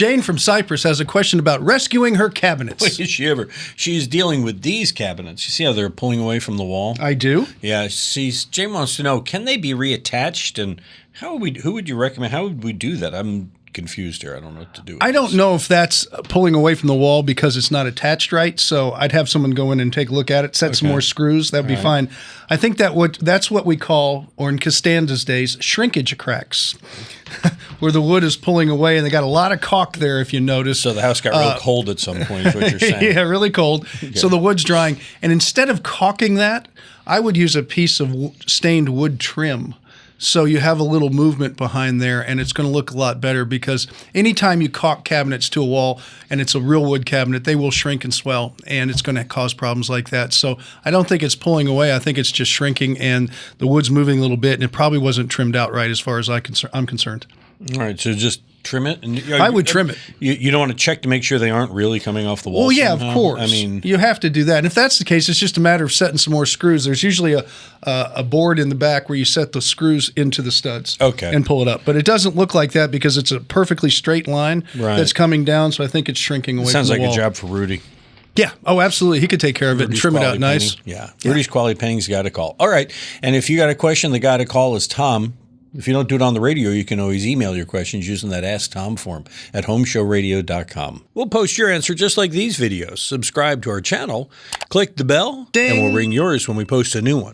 Jane from Cyprus has a question about rescuing her cabinets. Wait, is she ever? She's dealing with these cabinets. You see how they're pulling away from the wall? I do. Yeah. Jane wants to know, can they be reattached, and who would you recommend? How would we do that? I'm confused here. I don't know what to do. I don't know if that's pulling away from the wall because it's not attached right. So I'd have someone go in and take a look at it, set some more screws. That'd be fine. I think that's what we call, or in Costanza's days, shrinkage cracks, where the wood is pulling away, and they got a lot of caulk there, if you notice. So the house got real cold at some point, is what you're saying. Yeah, really cold. Okay. So the wood's drying. And instead of caulking that, I would use a piece of stained wood trim. So you have a little movement behind there, and it's going to look a lot better, because anytime you caulk cabinets to a wall and it's a real wood cabinet, they will shrink and swell, and it's going to cause problems like that. So I don't think it's pulling away. I think it's just shrinking, and the wood's moving a little bit, and it probably wasn't trimmed out right as far as I'm concerned. All right, so just trim it? And, I would trim it. You don't want to check to make sure they aren't really coming off the wall? Well, yeah, somehow? of course. I mean, you have to do that. And if that's the case, it's just a matter of setting some more screws. There's usually a board in the back where you set the screws into the studs and pull it up. But it doesn't look like that because it's a perfectly straight line that's coming down, so I think it's shrinking away from the wall. Sounds like a job for Rudy. Yeah. Oh, absolutely. He could take care of it and trim it out nice. Yeah. Rudy's Quality Painting's got to call. All right. And if you got a question, the guy to call is Tom. If you don't do it on the radio, you can always email your questions using that Ask Tom form at HomeShowRadio.com. We'll post your answer just like these videos. Subscribe to our channel, click the bell, and we'll ring yours when we post a new one.